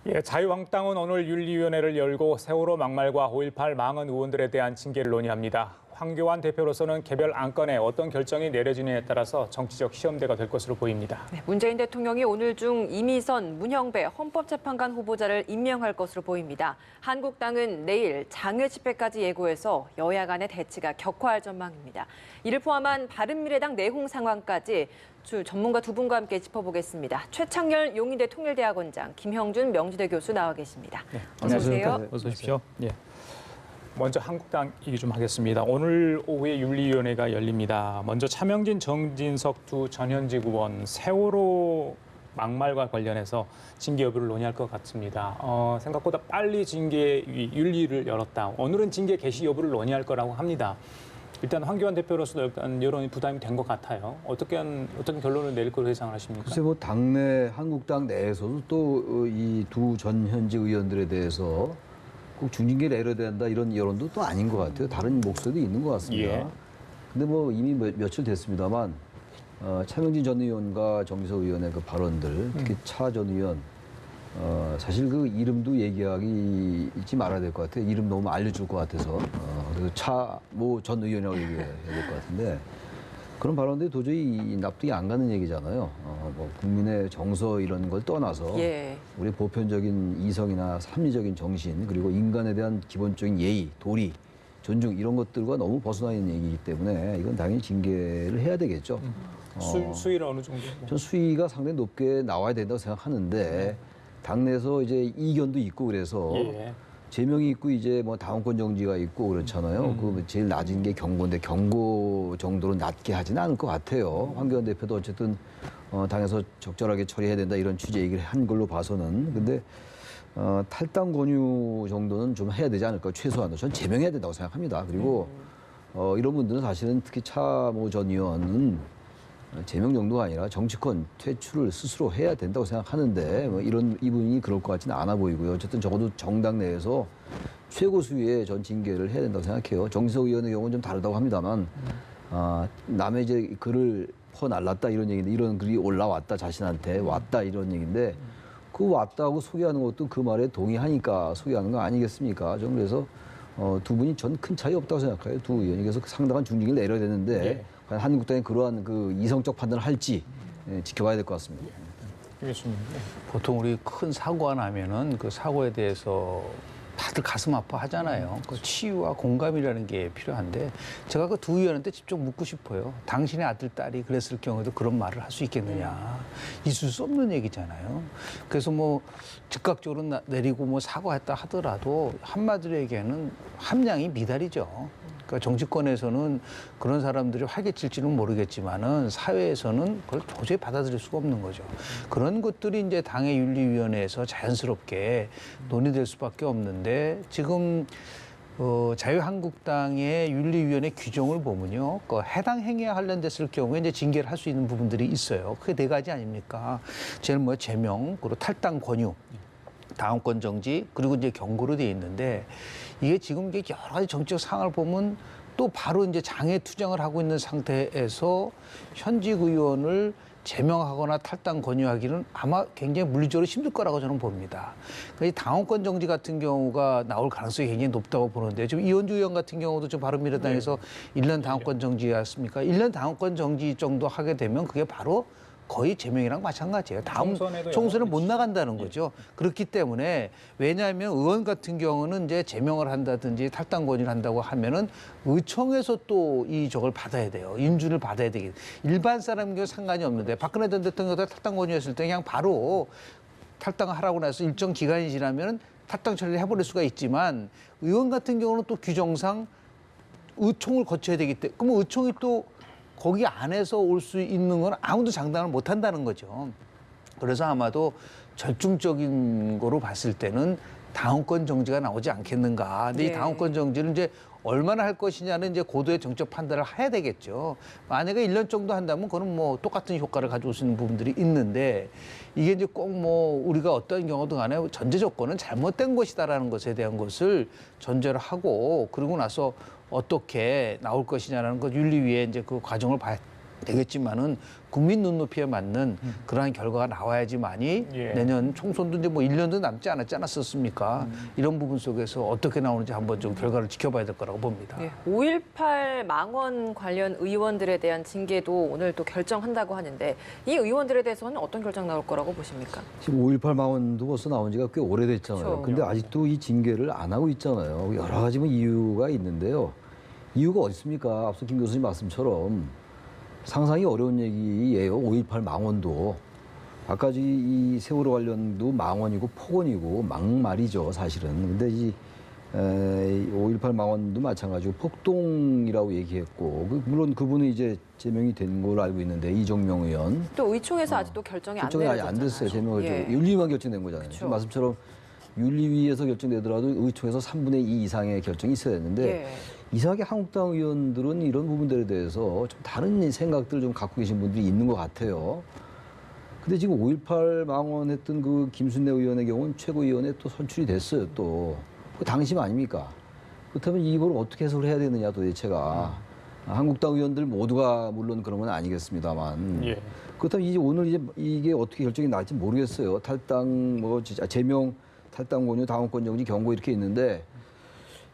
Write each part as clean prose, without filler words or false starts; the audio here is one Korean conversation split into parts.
예, 자유한국당은 오늘 윤리위원회를 열고 세월호 막말과 5.18 망언 의원들에 대한 징계를 논의합니다. 황교안 대표로서는 개별 안건에 어떤 결정이 내려지느냐에 따라서 정치적 시험대가 될 것으로 보입니다. 네, 문재인 대통령이 오늘 중 이미선, 문형배 헌법재판관 후보자를 임명할 것으로 보입니다. 한국당은 내일 장외 집회까지 예고해서 여야 간의 대치가 격화할 전망입니다. 이를 포함한 바른미래당 내홍 상황까지 전문가 두 분과 함께 짚어보겠습니다. 최창렬 용인대 통일대학원장, 김형준 명지대 교수 나와 계십니다. 네, 어서 오세요. 어서 오십시오. 예. 먼저 한국당 얘기 좀 하겠습니다. 오늘 오후에 윤리위원회가 열립니다. 먼저 차명진, 정진석 두 전현직 의원 세월호 막말과 관련해서 징계 여부를 논의할 것 같습니다. 생각보다 빨리 징계 윤리를 열었다. 오늘은 징계 개시 여부를 논의할 거라고 합니다. 일단 황교안 대표로서도 일단 여론이 부담이 된 것 같아요. 어떤 결론을 내릴 거로 예상하십니까? 글쎄 뭐 당내 한국당 내에서도 또 이 두 전현직 의원들에 대해서 꼭 중징계를 내려야 된다 이런 여론도 또 아닌 것 같아요. 다른 목소리도 있는 것 같습니다. 예. 근데 뭐 이미 며칠 됐습니다만 차명진 전 의원과 정기석 의원의 그 발언들, 특히 차 전 의원 사실 그 이름도 얘기하기 잊지 말아야 될 것 같아요. 이름 너무 알려줄 것 같아서 그래서 차모 전 의원이라고 얘기해야 될 것 같은데 그런 발언들이 도저히 납득이 안 가는 얘기잖아요. 뭐 국민의 정서 이런 걸 떠나서 예. 우리 보편적인 이성이나 합리적인 정신 그리고 인간에 대한 기본적인 예의, 도리, 존중 이런 것들과 너무 벗어나 있는 얘기이기 때문에 이건 당연히 징계를 해야 되겠죠. 수위는 어느 정도? 전 수위가 상당히 높게 나와야 된다고 생각하는데 당내에서 이제 이견도 있고 그래서 예. 제명이 있고 이제 뭐 당원권 정지가 있고 그렇잖아요. 그 제일 낮은 게 경고인데 경고 정도로 낮게 하지는 않을 것 같아요. 황교안 대표도 어쨌든 당에서 적절하게 처리해야 된다 이런 취지 얘기를 한 걸로 봐서는 근데 탈당 권유 정도는 좀 해야 되지 않을까 최소한으로 전 제명해야 된다고 생각합니다. 그리고 이런 분들은 사실은 특히 차모 전 의원은 제명 정도가 아니라 정치권 퇴출을 스스로 해야 된다고 생각하는데 뭐 이분이 그럴 것 같지는 않아 보이고요. 어쨌든 적어도 정당 내에서 최고 수위의 전 징계를 해야 된다고 생각해요. 정기석 의원의 경우는 좀 다르다고 합니다만 남의 이제 글을 퍼날랐다 이런 얘기인데 이런 글이 올라왔다 자신한테 왔다 이런 얘기인데 그 왔다고 소개하는 것도 그 말에 동의하니까 소개하는 거 아니겠습니까? 저는 그래서 두 분이 전 큰 차이 없다고 생각해요. 두 의원이 그래서 상당한 중징계를 내려야 되는데 예. 과연 한국당이 그러한 그 이성적 판단을 할지 지켜봐야 될 것 같습니다. 보통 우리 큰 사고가 나면은 그 사고에 대해서 다들 가슴 아파 하잖아요. 그 치유와 공감이라는 게 필요한데 제가 그 두 의원한테 직접 묻고 싶어요. 당신의 아들, 딸이 그랬을 경우에도 그런 말을 할 수 있겠느냐. 있을 수 없는 얘기잖아요. 그래서 뭐 즉각적으로 내리고 뭐 사과했다 하더라도 한마디로 얘기하는 함량이 미달이죠. 그러니까 정치권에서는 그런 사람들이 활개칠지는 모르겠지만은 사회에서는 그걸 도저히 받아들일 수가 없는 거죠. 그런 것들이 이제 당의 윤리위원회에서 자연스럽게 논의될 수밖에 없는데 지금 자유한국당의 윤리위원회 규정을 보면요, 그 해당 행위에 관련됐을 경우에 이제 징계를 할 수 있는 부분들이 있어요. 그게 네 가지 아닙니까? 제는 뭐 제명, 그리고 탈당 권유. 당원권 정지 그리고 이제 경고로 돼 있는데 이게 지금 이게 여러 가지 정치적 상황을 보면 또 바로 이제 장애 투쟁을 하고 있는 상태에서 현직 의원을 제명하거나 탈당 권유하기는 아마 굉장히 물리적으로 힘들 거라고 저는 봅니다. 그러니까 이 당원권 정지 같은 경우가 나올 가능성이 굉장히 높다고 보는데 지금 이현주 의원 같은 경우도 지금 바른미래당에서 1년 당원권 정지였습니까? 1년 당원권 정지 정도 하게 되면 그게 바로 거의 제명이랑 마찬가지예요. 다음 총선에 못 나간다는 거죠. 그렇기 때문에 왜냐하면 의원 같은 경우는 이제 제명을 한다든지 탈당 권유를 한다고 하면은 의총에서 또 저걸 받아야 돼요. 인준을 받아야 되기. 일반 사람 경우 상관이 없는데 박근혜 전 대통령도 탈당 권유했을 때 그냥 바로 탈당을 하라고 나서 일정 기간이 지나면 탈당 처리를 해버릴 수가 있지만 의원 같은 경우는 또 규정상 의총을 거쳐야 되기 때문에 그러면 의총이 또 거기 안에서 올 수 있는 건 아무도 장담을 못 한다는 거죠. 그래서 아마도 절충적인 거로 봤을 때는 당원권 정지가 나오지 않겠는가. 근데 이 당원권 정지를 이제 얼마나 할 것이냐는 이제 고도의 정책 판단을 해야 되겠죠. 만약에 1년 정도 한다면 그건 뭐 똑같은 효과를 가져올 수 있는 부분들이 있는데 이게 이제 꼭 뭐 우리가 어떤 경우도 간에 전제 조건은 잘못된 것이다라는 것에 대한 것을 전제를 하고 그러고 나서 어떻게 나올 것이냐라는 것 윤리위에 이제 그 과정을 되겠지만은 국민 눈높이에 맞는 그러한 결과가 나와야지만이 예. 내년 총선도 이제 뭐 1년도 남지 않았지 않았었습니까? 이런 부분 속에서 어떻게 나오는지 한번 좀 결과를 지켜봐야 될 거라고 봅니다. 5.18 망원 관련 의원들에 대한 징계도 오늘 또 결정한다고 하는데 이 의원들에 대해서는 어떤 결정 나올 거라고 보십니까? 지금 5.18 망원도 벌써 나온 지가 꽤 오래됐잖아요. 그렇죠. 근데 아직도 이 징계를 안 하고 있잖아요. 여러 가지 뭐 이유가 있는데요. 이유가 어디 있습니까? 앞서 김 교수님 말씀처럼 상상이 어려운 얘기예요. 5.18 망원도. 아까 이 세월호 관련도 망원이고 폭언이고 막말이죠, 사실은. 근데 이 5.18 망원도 마찬가지고 폭동이라고 얘기했고, 물론 그분은 이제 제명이 된 걸로 알고 있는데, 이정명 의원. 또 의총에서 아직도 결정이 안 결정이 아직 안 내려졌잖아요. 됐어요. 제명을 예. 윤리위만 결정된 거잖아요. 그쵸. 지금 말씀처럼 윤리위에서 결정되더라도 의총에서 3분의 2 이상의 결정이 있어야 되는데 예. 이상하게 한국당 의원들은 이런 부분들에 대해서 좀 다른 생각들을 좀 갖고 계신 분들이 있는 것 같아요. 근데 지금 5.18 망원했던 그 김순례 의원의 경우는 최고위원회 또 선출이 됐어요. 또 그 당심 아닙니까? 그렇다면 이걸 어떻게 해석을 해야 되느냐 도대체가. 한국당 의원들 모두가 물론 그런 건 아니겠습니다만. 예. 그렇다면 이제 오늘 이제 이게 어떻게 결정이 날지 모르겠어요. 탈당 뭐 진짜 제명, 탈당 권유, 당원권 정지 경고 이렇게 있는데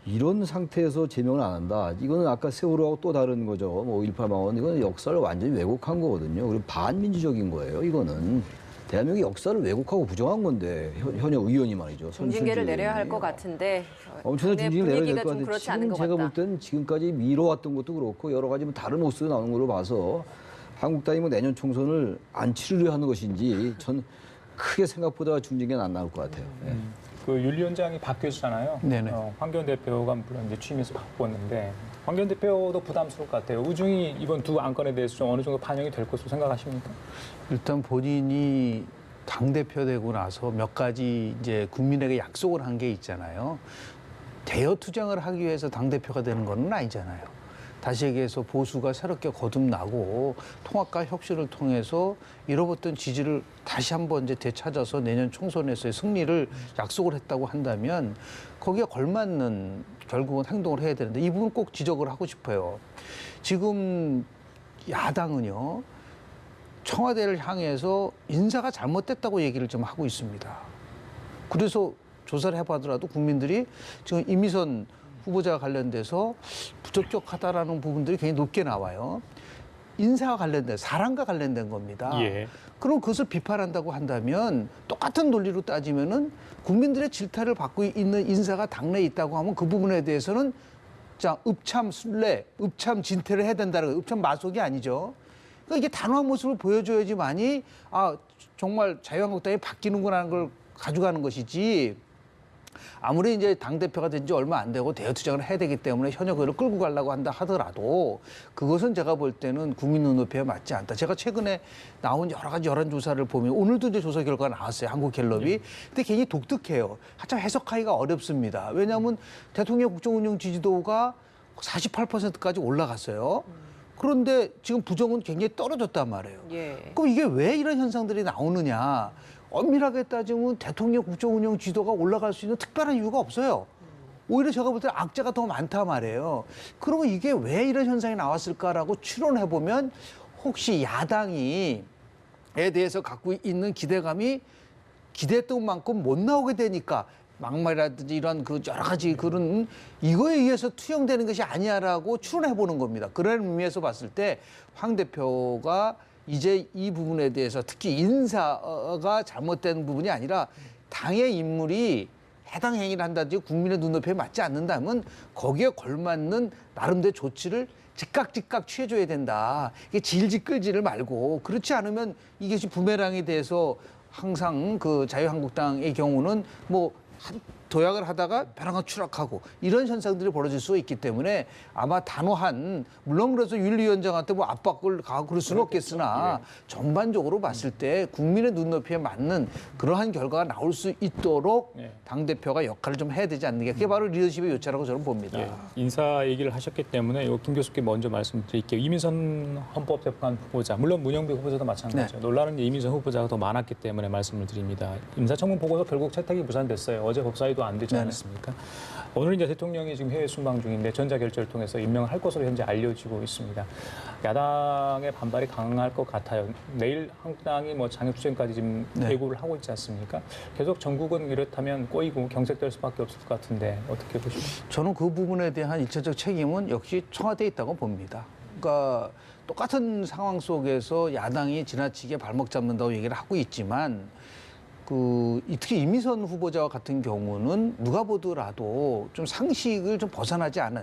이런 상태에서 제명을 안 한다. 이거는 아까 세월호하고 또 다른 거죠. 뭐 5.18 망원 이거는 역사를 완전히 왜곡한 거거든요. 그리고 반민주적인 거예요. 이거는 대한민국의 역사를 왜곡하고 부정한 건데 현역 의원이 말이죠. 중징계를 내려야 할 것 같은데 엄청난 당내 중징계를 내려야 될 분위기가 것 좀 같은데 그렇지 않은 지금 것 제가 볼 같다. 때는 지금까지 미뤄왔던 것도 그렇고 여러 가지 뭐 다른 모습이 나오는 걸로 봐서 한국당이 뭐 내년 총선을 안 치르려 하는 것인지 전 크게 생각보다 중징계는 안 나올 것 같아요. 예. 그 윤리위원장이 바뀌었잖아요. 네네. 황교안 대표가 물론 이제 취임해서 바꿨는데 황교안 대표도 부담스러울 것 같아요. 우중이 이번 두 안건에 대해서 좀 어느 정도 반영이 될 것으로 생각하십니까? 일단 본인이 당대표 되고 나서 몇 가지 이제 국민에게 약속을 한 게 있잖아요. 대여 투쟁을 하기 위해서 당대표가 되는 건 아니잖아요. 다시 얘기해서 보수가 새롭게 거듭나고 통합과 혁신을 통해서 잃어버렸던 지지를 다시 한번 이제 되찾아서 내년 총선에서의 승리를 약속을 했다고 한다면 거기에 걸맞는 결국은 행동을 해야 되는데 이 부분 꼭 지적을 하고 싶어요. 지금 야당은요. 청와대를 향해서 인사가 잘못됐다고 얘기를 좀 하고 있습니다. 그래서 조사를 해봐더라도 국민들이 지금 이미선 후보자와 관련돼서 부적격하다라는 부분들이 굉장히 높게 나와요. 인사와 관련된, 사람과 관련된 겁니다. 예. 그럼 그것을 비판한다고 한다면 똑같은 논리로 따지면은 국민들의 질타를 받고 있는 인사가 당내에 있다고 하면 그 부분에 대해서는 자, 읍참 순례, 읍참 진퇴를 해야 된다는 거예요. 읍참 마속이 아니죠. 그러니까 이게 단호한 모습을 보여줘야지만이 아 정말 자유한국당이 바뀌는구나 하는 걸 가져가는 것이지 아무리 이제 당대표가 된 지 얼마 안 되고 대여투쟁을 해야 되기 때문에 현역 의원을 끌고 가려고 한다 하더라도 그것은 제가 볼 때는 국민 눈높이에 맞지 않다. 제가 최근에 나온 여러 가지 여론조사를 보면 오늘도 이제 조사 결과가 나왔어요. 한국갤럽이. 근데 굉장히 독특해요. 한참 해석하기가 어렵습니다. 왜냐하면 대통령 국정운영 지지도가 48%까지 올라갔어요. 그런데 지금 부정은 굉장히 떨어졌단 말이에요. 예. 그럼 이게 왜 이런 현상들이 나오느냐. 엄밀하게 따지면 대통령 국정운영 지도가 올라갈 수 있는 특별한 이유가 없어요. 오히려 제가 볼 때 악재가 더 많다 말이에요. 그러면 이게 왜 이런 현상이 나왔을까라고 추론해보면 혹시 야당이 에 대해서 갖고 있는 기대감이 기대했던 만큼 못 나오게 되니까 막말이라든지 이런 그 여러 가지 그런 이거에 의해서 투영되는 것이 아니야라고 추론해보는 겁니다. 그런 의미에서 봤을 때 황 대표가 이제 이 부분에 대해서 특히 인사가 잘못된 부분이 아니라 당의 인물이 해당 행위를 한다든지 국민의 눈높이에 맞지 않는다면 거기에 걸맞는 나름대로 조치를 즉각 취해줘야 된다. 이게 질질 끌지를 말고 그렇지 않으면 이것이 부메랑이 돼서 항상 그 자유한국당의 경우는 뭐 도약을 하다가 벼랑을 추락하고 이런 현상들이 벌어질 수 있기 때문에 아마 단호한 물론 그래서 윤리위원장한테 뭐 압박을 가하고 그럴 수는 없겠으나 전반적으로 봤을 때 국민의 눈높이에 맞는 그러한 결과가 나올 수 있도록 당대표가 역할을 좀 해야 되지 않느냐. 그게 바로 리더십의 요체라고 저는 봅니다. 예. 인사 얘기를 하셨기 때문에 요 김 교수께 먼저 말씀드릴게요. 이민선 헌법재판 후보자, 물론 문영배 후보자도 마찬가지죠. 논란은 이민선 후보자가 더 많았기 때문에 말씀을 드립니다. 인사청문 보고서 결국 채택이 무산됐어요. 어제 법사위 개도 안 되지 네네. 않았습니까? 오늘 이제 대통령이 지금 해외 순방 중인데 전자결제를 통해서 임명을 할 것으로 현재 알려지고 있습니다. 야당의 반발이 강할 것 같아요. 내일 한국당이 뭐 장외투쟁까지 지금 네. 예고를 하고 있지 않습니까? 계속 전국은 이렇다면 꼬이고 경색될 수밖에 없을 것 같은데 어떻게 보십니까? 저는 그 부분에 대한 일차적 책임은 역시 청와대에 있다고 봅니다. 그러니까 똑같은 상황 속에서 야당이 지나치게 발목 잡는다고 얘기를 하고 있지만 특히 이미선 후보자와 같은 경우는 누가 보더라도 좀 상식을 좀 벗어나지 않은.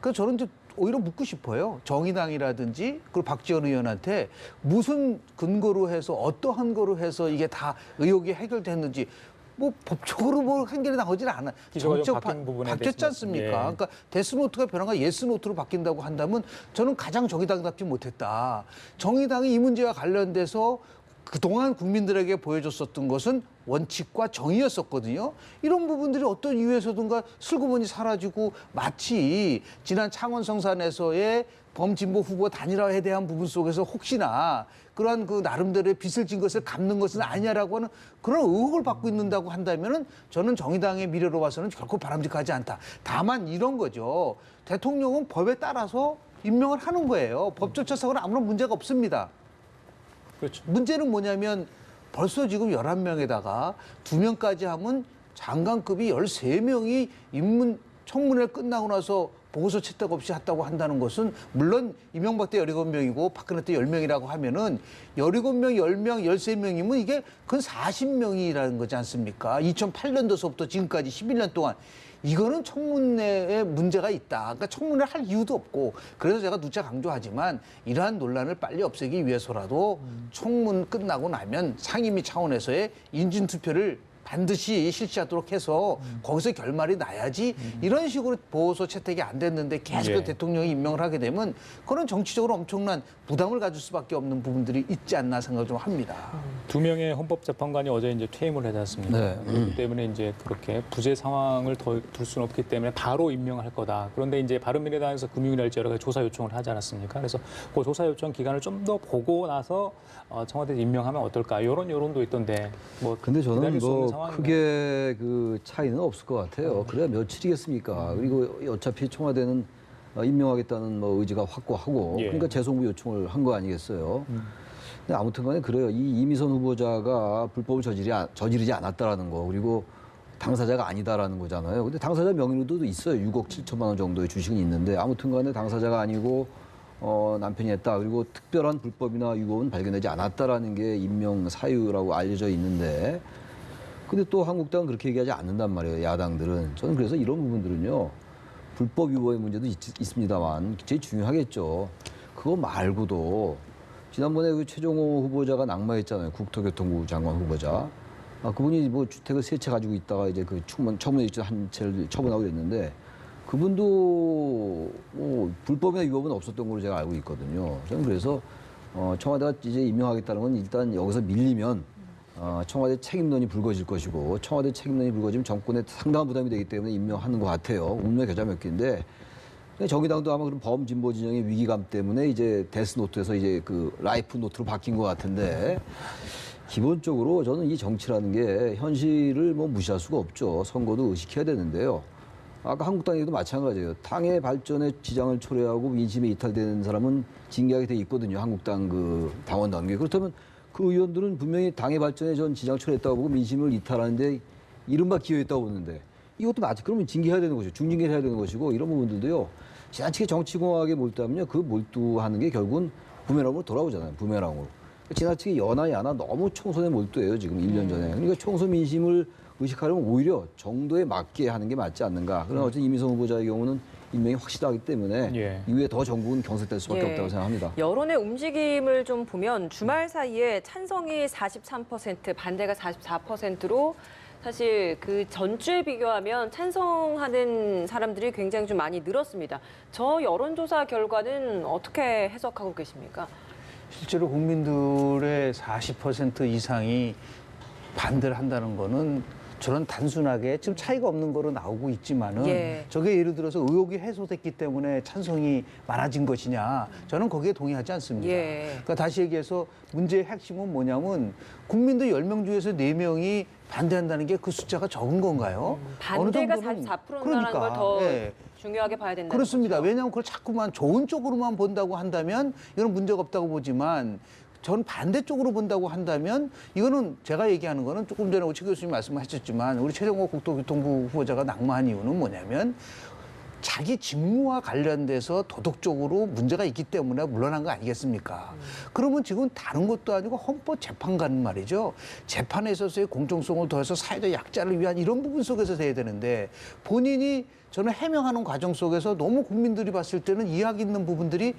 그래서 저는 좀 오히려 묻고 싶어요. 정의당이라든지 그리고 박지원 의원한테 무슨 근거로 해서 어떠한 거로 해서 이게 다 의혹이 해결됐는지 뭐 법적으로 뭐 한결이 나오질 않아. 기초가 바뀐 부분에 바뀌었지 대해서 않습니까? 예. 그러니까 데스노트가 변화가 예스노트로 바뀐다고 한다면 저는 가장 정의당답지 못했다. 정의당이 이 문제와 관련돼서 그동안 국민들에게 보여줬었던 것은 원칙과 정의였었거든요. 이런 부분들이 어떤 이유에서든가 슬그머니 사라지고 마치 지난 창원 성산에서의 범진보 후보 단일화에 대한 부분 속에서 혹시나 그러한 그 나름대로의 빚을 진 것을 갚는 것은 아니냐라고 하는 그런 의혹을 받고 있는다고 한다면은 저는 정의당의 미래로 봐서는 결코 바람직하지 않다. 다만 이런 거죠. 대통령은 법에 따라서 임명을 하는 거예요. 법조차상으로 아무런 문제가 없습니다. 그렇죠. 문제는 뭐냐면 벌써 지금 11명에다가 2명까지 하면 장관급이 13명이 청문회 끝나고 나서 보고서 채택 없이 했다고 한다는 것은 물론 이명박 때 17명이고 박근혜 때 10명이라고 하면은 17명, 10명, 13명이면 이게 그건 40명이라는 거지 않습니까? 2008년도서부터 지금까지 11년 동안 이거는 청문회에 문제가 있다. 그러니까 청문회를 할 이유도 없고 그래서 제가 누차 강조하지만 이러한 논란을 빨리 없애기 위해서라도 청문 끝나고 나면 상임위 차원에서의 인준투표를 반드시 실시하도록 해서 거기서 결말이 나야지 이런 식으로 보고서 채택이 안 됐는데 계속 예. 대통령이 임명을 하게 되면 그런 정치적으로 엄청난 부담을 가질 수밖에 없는 부분들이 있지 않나 생각을 좀 합니다. 2명의 헌법재판관이 어제 이제 퇴임을 하지 않습니까? 네. 그렇기 때문에 이제 그렇게 부재 상황을 더 둘 수는 없기 때문에 바로 임명할 거다. 그런데 이제 바른미래당에서 금융이랄지 여러 가지 조사 요청을 하지 않았습니까? 그래서 그 조사 요청 기간을 좀 더 보고 나서 청와대에 임명하면 어떨까? 이런 여론도 있던데. 뭐 근데 저는 기다릴 수 없는 뭐 상황인가요? 크게 그 차이는 없을 것 같아요. 그래야 며칠이겠습니까? 그리고 어차피 청와대는 임명하겠다는 뭐 의지가 확고하고 예. 그러니까 재송부 요청을 한 거 아니겠어요? 근데 아무튼간에 그래요. 이 이미선 후보자가 불법을 저지르지 않았다라는 거 그리고 당사자가 아니다라는 거잖아요. 근데 당사자 명의로도 있어요. 6억 7천만 원 정도의 주식은 있는데 아무튼간에 당사자가 아니고 남편이 했다. 그리고 특별한 불법이나 유법은 발견되지 않았다라는 게 임명 사유라고 알려져 있는데 근데 또 한국당은 그렇게 얘기하지 않는단 말이에요. 야당들은. 저는 그래서 이런 부분들은요. 불법 유법의 문제도 있습니다만 제일 중요하겠죠. 그거 말고도 지난번에 그 최종호 후보자가 낙마했잖아요. 국토교통부 장관 후보자. 그분이 뭐 주택을 3채 가지고 있다가 이제 그 청문회 한 채를 처분하고 있는데 그분도 뭐 불법이나 유법은 없었던 걸로 제가 알고 있거든요. 저는 그래서 청와대가 이제 임명하겠다는 건 일단 여기서 밀리면 청와대 책임론이 불거질 것이고 청와대 책임론이 불거지면 정권에 상당한 부담이 되기 때문에 임명하는 것 같아요. 운명의 겨자 몇 개인데 정의당도 아마 그런 범진보 진영의 위기감 때문에 이제 데스노트에서 이제 그 라이프 노트로 바뀐 것 같은데 기본적으로 저는 이 정치라는 게 현실을 뭐 무시할 수가 없죠. 선거도 의식해야 되는데요. 아까 한국당 얘기도 마찬가지예요. 당의 발전에 지장을 초래하고 민심에 이탈되는 사람은 징계하게 돼 있거든요. 한국당 그 당원 단계. 그렇다면 그 의원들은 분명히 당의 발전에 전 지장을 초래했다고 보고 민심을 이탈하는데 이른바 기여했다고 보는데 이것도 맞지. 그러면 징계해야 되는 것이고 중징계를 해야 되는 것이고 이런 부분들도요. 지나치게 정치공학에 몰두하면요. 그 몰두하는 게 결국은 부메랑으로 돌아오잖아요. 부메랑으로. 지나치게 야나 너무 총선에 몰두해요. 지금 1년 전에. 그러니까 총선 민심을 의식하려면 오히려 정도에 맞게 하는 게 맞지 않는가. 그러나 어쨌든 이미선 후보자의 경우는 임명이 확실하기 때문에 예. 이후에 더 전국은 경색될 수밖에 없다고 생각합니다. 여론의 움직임을 좀 보면 주말 사이에 찬성이 43%, 반대가 44%로 사실 그 전주에 비교하면 찬성하는 사람들이 굉장히 좀 많이 늘었습니다. 저 여론조사 결과는 어떻게 해석하고 계십니까? 실제로 국민들의 40% 이상이 반대를 한다는 거는 저런 단순하게 지금 차이가 없는 거로 나오고 있지만은 예. 저게 예를 들어서 의혹이 해소됐기 때문에 찬성이 많아진 것이냐 저는 거기에 동의하지 않습니다. 예. 그러니까 다시 얘기해서 문제의 핵심은 뭐냐면 국민들 10명 중에서 4명이 반대한다는 게 그 숫자가 적은 건가요? 반대가 어느 정도는 44%라는 걸 더 예. 중요하게 봐야 된다는 그렇습니다. 거죠. 왜냐하면 그걸 자꾸만 좋은 쪽으로만 본다고 한다면 이건 문제가 없다고 보지만 전 반대쪽으로 본다고 한다면 이거는 제가 얘기하는 거는 조금 전에 최 교수님 말씀하셨지만 우리 최종호 국토교통부 후보자가 낙마한 이유는 뭐냐면 자기 직무와 관련돼서 도덕적으로 문제가 있기 때문에 물러난 거 아니겠습니까? 그러면 지금 다른 것도 아니고 헌법재판관 말이죠. 재판에 있어서의 공정성을 더해서 사회적 약자를 위한 이런 부분 속에서 돼야 되는데 본인이 저는 해명하는 과정 속에서 너무 국민들이 봤을 때는 이해하기 있는 부분들이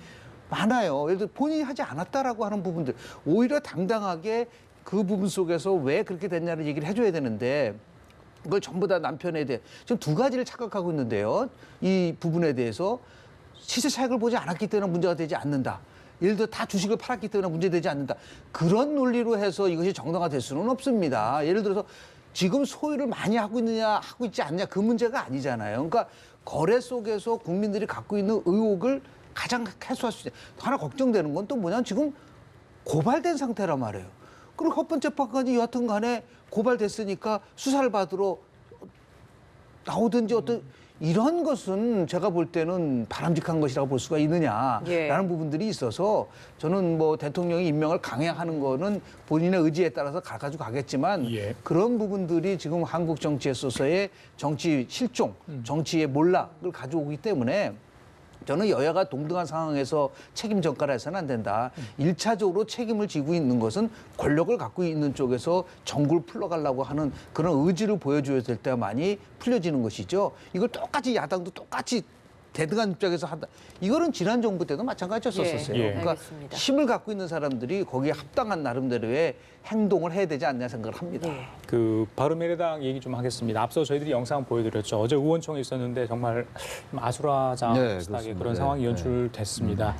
많아요. 예를 들어 본인이 하지 않았다라고 하는 부분들 오히려 당당하게 그 부분 속에서 왜 그렇게 됐냐를 얘기를 해줘야 되는데 그걸 전부 다 남편에 대해 지금 두 가지를 착각하고 있는데요. 이 부분에 대해서 시세 차익을 보지 않았기 때문에 문제가 되지 않는다. 예를 들어 다 주식을 팔았기 때문에 문제되지 않는다. 그런 논리로 해서 이것이 정당화될 수는 없습니다. 예를 들어서 지금 소유를 많이 하고 있느냐 하고 있지 않느냐 그 문제가 아니잖아요. 그러니까 거래 속에서 국민들이 갖고 있는 의혹을 가장 해소할 수 있어요. 하나 걱정되는 건 또 뭐냐면 지금 고발된 상태란 말이에요. 그리고 헌법재판관이 여하튼 간에 고발됐으니까 수사를 받으러 나오든지 어떤 이런 것은 제가 볼 때는 바람직한 것이라고 볼 수가 있느냐라는 예. 부분들이 있어서 저는 뭐 대통령이 임명을 강행하는 거는 본인의 의지에 따라서 가지고 가겠지만 예. 그런 부분들이 지금 한국 정치에 있어서의 정치 실종, 정치의 몰락을 가져오기 때문에 저는 여야가 동등한 상황에서 책임 전가를 해서는 안 된다. 일차적으로 책임을 지고 있는 것은 권력을 갖고 있는 쪽에서 정구를 풀러가려고 하는 그런 의지를 보여줘야 될 때만이 풀려지는 것이죠. 이걸 똑같이 야당도 똑같이 대등한 입장에서 한다. 이거는 지난 정부 때도 마찬가지였었어요. 예. 그러니까 알겠습니다. 힘을 갖고 있는 사람들이 거기에 합당한 나름대로의 행동을 해야 되지 않냐 생각을 합니다. 예. 그 바른미래당 얘기 좀 하겠습니다. 앞서 저희들이 영상 보여드렸죠. 어제 의원총회 있었는데 정말 아수라장하게 네, 그렇습니다. 그런 네, 상황이 연출됐습니다.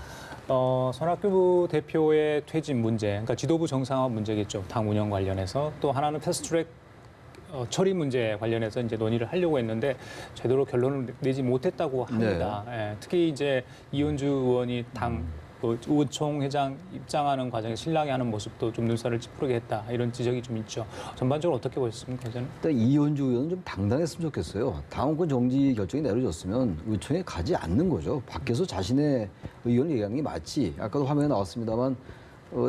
손학규 대표의 퇴진 문제, 그러니까 지도부 정상화 문제겠죠. 당 운영 관련해서 또 하나는 패스트트랙 처리 문제 관련해서 이제 논의를 하려고 했는데 제대로 결론을 내지 못했다고 합니다. 예, 특히 이제 이현주 의원이 당 의총회장 입장하는 과정에 실랑이하는 모습도 좀 눈살을 찌푸리게 했다 이런 지적이 좀 있죠. 전반적으로 어떻게 보셨습니까, 저는? 일단 이현주 의원은 좀 당당했으면 좋겠어요. 당원권 정지 결정이 내려졌으면 의총에 가지 않는 거죠. 밖에서 자신의 의견을 얘기하는 게 맞지. 아까도 화면에 나왔습니다만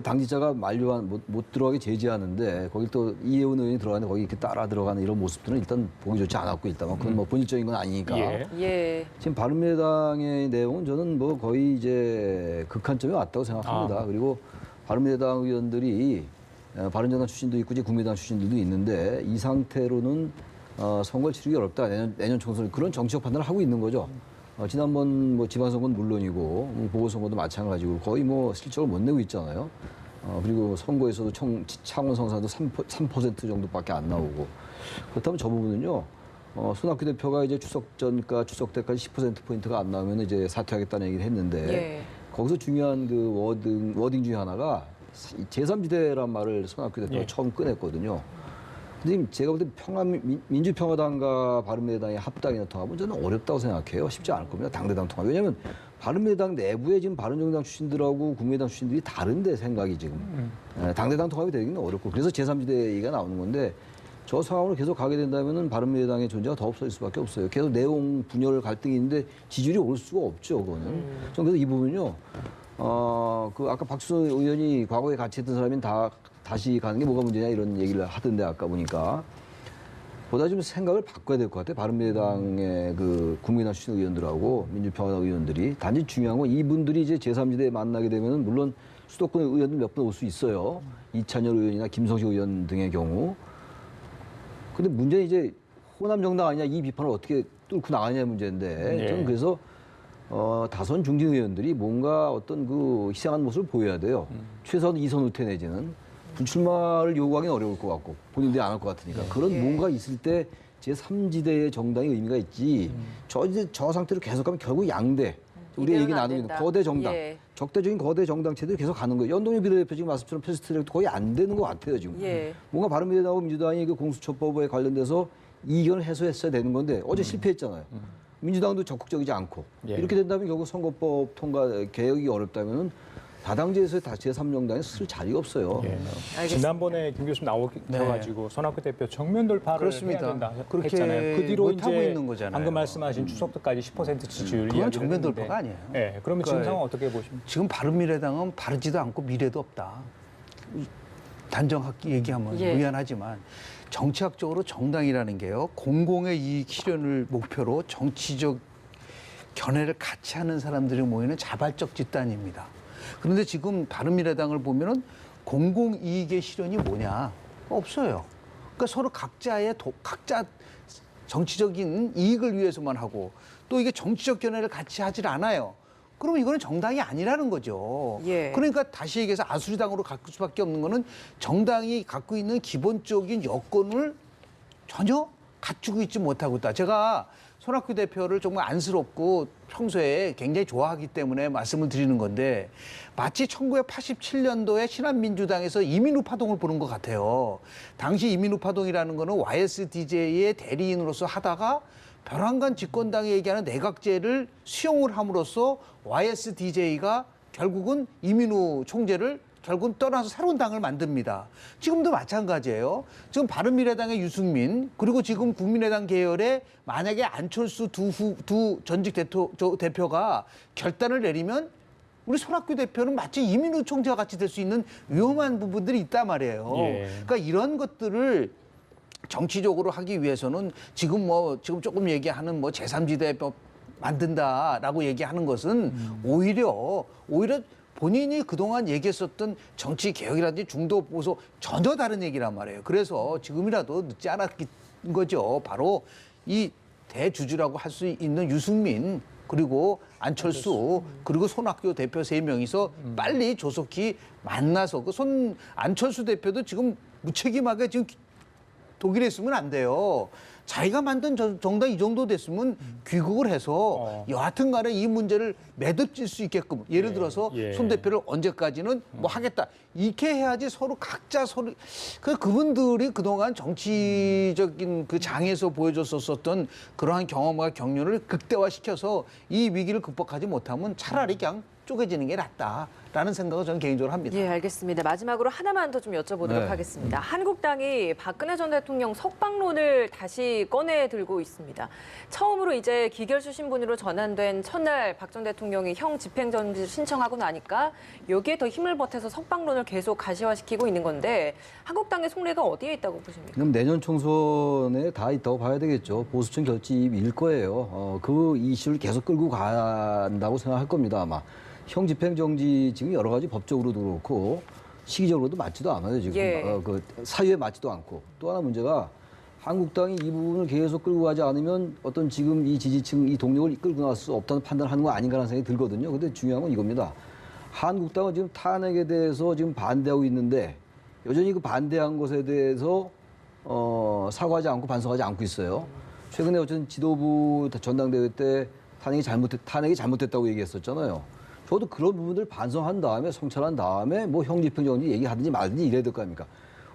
당직자가 만류한 못 들어가게 제지하는데 거기 또 이혜원 의원이 들어가는데 거기 이렇게 따라 들어가는 이런 모습들은 일단 보기 좋지 않았고 일단 그건 뭐 본질적인 건 아니니까. 예. 예. 지금 바른미래당의 내용은 저는 뭐 거의 이제 극한점에 왔다고 생각합니다. 그리고 바른미래당 의원들이 바른정당 출신도 있고 이제 국민의당 출신들도 있는데 이 상태로는 선거를 치르기 어렵다. 내년 총선 그런 정치적 판단을 하고 있는 거죠. 지난번 뭐 지방선거는 물론이고 보궐선거도 마찬가지고 거의 뭐 실적을 못 내고 있잖아요. 그리고 선거에서도 창원 성산도 3% 정도밖에 안 나오고 그렇다면 저 부분은요. 손학규 대표가 이제 추석 전까 추석 때까지 10%포인트가 안 나오면 이제 사퇴하겠다는 얘기를 했는데 예. 거기서 중요한 그 워딩 중에 하나가 제3지대란 말을 손학규 대표가 예. 처음 꺼냈거든요. 근데 제가 볼 때 민주평화당과 바른미래당의 합당이나 통합은 저는 어렵다고 생각해요. 쉽지 않을 겁니다. 당대당 통합. 왜냐하면 바른미래당 내부에 지금 바른정당 출신들하고 국민의당 출신들이 다른데 생각이 지금. 당대당 통합이 되기는 어렵고 그래서 제3지대 얘기가 나오는 건데 저 상황으로 계속 가게 된다면 바른미래당의 존재가 더 없어질 수밖에 없어요. 계속 내용 분열 갈등이 있는데 지지율이 올 수가 없죠. 그거는. 저는 그래서 이 부분은요. 그 아까 박수선 의원이 과거에 같이 했던 사람이 다시 가는 게 뭐가 문제냐 이런 얘기를 하던데 아까 보니까 보다 좀 생각을 바꿔야 될 것 같아요. 바른미래당의 그 국민의당 출신 의원들하고 민주평화당 의원들이 단지 중요한 건 이분들이 이제 제3지대에 만나게 되면은 물론 수도권 의원들 몇 번 올 수 있어요. 이찬열 의원이나 김성식 의원 등의 경우. 근데 문제는 이제 호남 정당 아니냐 이 비판을 어떻게 뚫고 나가냐의 문제인데 네. 저는 그래서 다선 중진 의원들이 뭔가 어떤 그 희생한 모습을 보여야 돼요. 최소한 2선 우퇴 내지는 불출마를 요구하기는 어려울 것 같고 본인들이 안 할 것 같으니까 그런 예. 뭔가 있을 때 제3지대의 정당의 의미가 있지 저 상태로 계속 가면 결국 양대 우리가 이대로는 얘기 안 나누고 있는 된다. 거대 정당 예. 적대적인 거대 정당체들이 계속 가는 거예요. 연동형 비례대표 지금 말씀처럼 패스트트랙도 거의 안 되는 것 같아요 지금. 예. 뭔가 바른미래당하고 민주당이 그 공수처법에 관련돼서 이견을 해소했어야 되는 건데 어제 실패했잖아요. 민주당도 적극적이지 않고 예. 이렇게 된다면 결국 선거법 통과 개혁이 어렵다면은 다당제에서의 제3정당에 쓸 자리가 없어요. 예. 알겠습니다. 지난번에 김 교수님 나오셔가지고 손학규 대표 정면 돌파를 그렇습니다. 해야 된다 그렇게 했잖아요. 그 뒤로 못하고 이제 있는 거잖아요. 방금 말씀하신 추석도까지 10% 지지율 그건 이야기를 정면 했는데, 돌파가 아니에요. 예, 그러면 지금 그러니까 상황 어떻게 보십니까? 지금 바른미래당은 바르지도 않고 미래도 없다. 단정하게 얘기하면 예. 미안하지만 정치학적으로 정당이라는 게요. 공공의 이익 실현을 목표로 정치적 견해를 같이 하는 사람들이 모이는 자발적 집단입니다. 그런데 지금 바른미래당을 보면은 공공 이익의 실현이 뭐냐? 없어요. 그러니까 서로 각자의 각자 정치적인 이익을 위해서만 하고 또 이게 정치적 견해를 같이 하질 않아요. 그러면 이거는 정당이 아니라는 거죠. 예. 그러니까 다시 얘기해서 아수리당으로 바뀔 수밖에 없는 거는 정당이 갖고 있는 기본적인 여건을 전혀 갖추고 있지 못하고 있다. 제가 손학규 대표를 정말 안쓰럽고 평소에 굉장히 좋아하기 때문에 말씀을 드리는 건데 마치 1987년도에 신한민주당에서 이민우 파동을 보는 것 같아요. 당시 이민우 파동이라는 거는 YSDJ의 대리인으로서 하다가 벼랑간 집권당이 얘기하는 내각제를 수용을 함으로써 YSDJ가 결국은 이민우 총재를 결국은 떠나서 새로운 당을 만듭니다. 지금도 마찬가지예요. 지금 바른미래당의 유승민 그리고 지금 국민의당 계열의 만약에 안철수 두 전직 대표가 결단을 내리면 우리 손학규 대표는 마치 이민우 총재와 같이 될 수 있는 위험한 부분들이 있단 말이에요. 예. 그러니까 이런 것들을 정치적으로 하기 위해서는 지금 조금 얘기하는 제3지대법 만든다라고 얘기하는 것은 오히려 본인이 그동안 얘기했었던 정치 개혁이라든지 중도 보수 전혀 다른 얘기란 말이에요. 그래서 지금이라도 늦지 않았던 거죠. 바로 이 대주주라고 할 수 있는 유승민 그리고 안철수 그리고 손학규 대표 3명이서 빨리 조속히 만나서 안철수 대표도 지금 무책임하게 지금 독일에 있으면 안 돼요. 자기가 만든 정당 이 정도 됐으면 귀국을 해서 여하튼 간에 이 문제를 매듭질 수 있게끔 예를 들어서 손 대표를 언제까지는 하겠다. 이렇게 해야지 각자 그분들이 그동안 정치적인 그 장에서 보여줬었던 그러한 경험과 경륜을 극대화시켜서 이 위기를 극복하지 못하면 차라리 그냥 쪼개지는 게 낫다라는 생각을 저는 개인적으로 합니다. 예, 알겠습니다. 마지막으로 하나만 더 좀 여쭤보도록 네. 하겠습니다. 한국당이 박근혜 전 대통령 석방론을 다시 꺼내 들고 있습니다. 처음으로 이제 기결 수신본으로 전환된 첫날 박 전 대통령이 형 집행정지를 신청하고 나니까 여기에 더 힘을 보태서 석방론을 계속 가시화시키고 있는 건데 한국당의 속내가 어디에 있다고 보십니까? 그럼 내년 총선에 다 있다고 봐야 되겠죠. 보수층 결집일 거예요. 그 이슈를 계속 끌고 간다고 생각할 겁니다, 아마. 형 집행정지 지금 여러 가지 법적으로도 그렇고 시기적으로도 맞지도 않아요, 지금. 예. 그 사유에 맞지도 않고. 또 하나 문제가 한국당이 이 부분을 계속 끌고 가지 않으면 어떤 지금 이 지지층, 이 동력을 끌고 나갈 수 없다는 판단을 하는 거 아닌가라는 생각이 들거든요. 근데 중요한 건 이겁니다. 한국당은 지금 탄핵에 대해서 지금 반대하고 있는데 여전히 그 반대한 것에 대해서 사과하지 않고 반성하지 않고 있어요. 최근에 어쨌든 지도부 전당대회 때 탄핵이 잘못됐다고 얘기했었잖아요. 저도 그런 부분들 반성한 다음에 성찰한 다음에 형 집행정지 얘기하든지 말든지 이래야 될 거 아닙니까?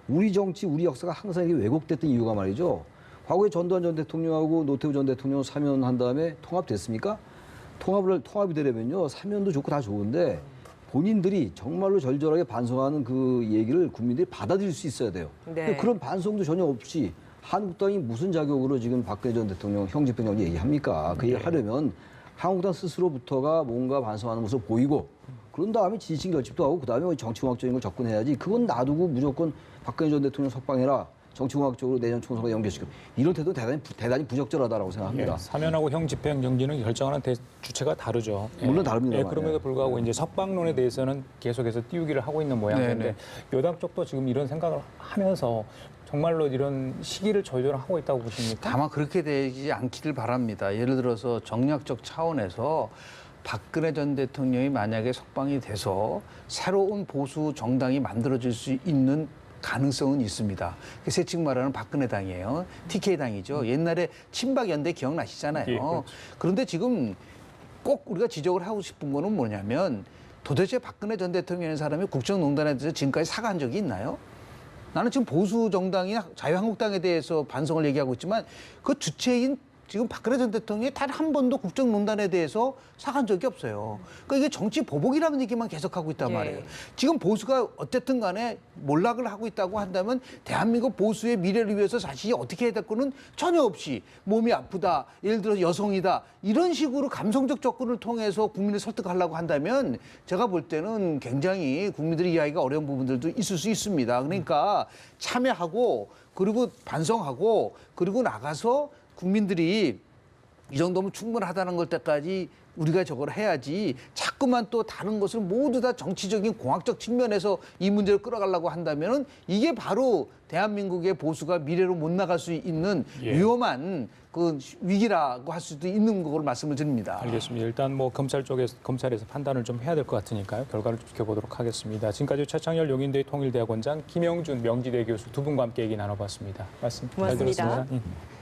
우리 정치, 우리 역사가 항상 이게 왜곡됐던 이유가 말이죠. 과거에 전두환 전 대통령하고 노태우 전 대통령 사면한 다음에 통합됐습니까? 통합이 되려면요. 사면도 좋고 다 좋은데 본인들이 정말로 절절하게 반성하는 그 얘기를 국민들이 받아들일 수 있어야 돼요. 네. 근데 그런 반성도 전혀 없이 한국당이 무슨 자격으로 지금 박근혜 전 대통령 형 집행정지 얘기합니까? 그 얘기를 하려면 한국당 스스로부터가 뭔가 반성하는 모습을 보이고 그런 다음에 지지층 결집도 하고 그다음에 정치공학적인 걸 접근해야지 그건 놔두고 무조건 박근혜 전 대통령 석방해라 정치공학적으로 내년 총선과 연결시켜 이런 태도는 대단히 부적절하다라고 생각합니다. 사면하고 형 집행정지는 결정하는 주체가 다르죠. 물론 다릅니다만. 그럼에도 불구하고 이제 석방론에 대해서는 계속해서 띄우기를 하고 있는 모양인데 여당 쪽도 지금 이런 생각을 하면서 정말로 이런 시기를 조절하고 있다고 보십니까? 다만 그렇게 되지 않기를 바랍니다. 예를 들어서 정략적 차원에서 박근혜 전 대통령이 만약에 석방이 돼서 새로운 보수 정당이 만들어질 수 있는 가능성은 있습니다. 세칭 말하는 박근혜 당이에요. TK당이죠. 옛날에 친박연대 기억나시잖아요. 예, 그렇죠. 그런데 지금 꼭 우리가 지적을 하고 싶은 거는 뭐냐면 도대체 박근혜 전 대통령이라는 사람이 국정농단에 대해서 지금까지 사과한 적이 있나요? 나는 지금 보수 정당이나 자유한국당에 대해서 반성을 얘기하고 있지만 그 주체인 지금 박근혜 전 대통령이 단 한 번도 국정농단에 대해서 사과한 적이 없어요. 그러니까 이게 정치 보복이라는 얘기만 계속하고 있단 예. 말이에요. 지금 보수가 어쨌든 간에 몰락을 하고 있다고 한다면 대한민국 보수의 미래를 위해서 자신이 어떻게 해야 될 거는 전혀 없이 몸이 아프다, 예를 들어서 여성이다 이런 식으로 감성적 접근을 통해서 국민을 설득하려고 한다면 제가 볼 때는 굉장히 국민들이 이해하기가 어려운 부분들도 있을 수 있습니다. 그러니까 참여하고 그리고 반성하고 그리고 나가서 국민들이 이 정도면 충분하다는 걸 때까지 우리가 저걸 해야지 자꾸만 또 다른 것을 모두 다 정치적인 공학적 측면에서 이 문제를 끌어가려고 한다면은 이게 바로 대한민국의 보수가 미래로 못 나갈 수 있는 예. 위험한 그 위기라고 할 수도 있는 걸 말씀을 드립니다. 알겠습니다. 일단 뭐 검찰에서 판단을 좀 해야 될 것 같으니까요. 결과를 좀 지켜보도록 하겠습니다. 지금까지 최창열 용인대 통일대학원장, 김영준 명지대 교수 두 분과 함께 얘기 나눠봤습니다. 말씀 잘 고맙습니다. 들었습니다.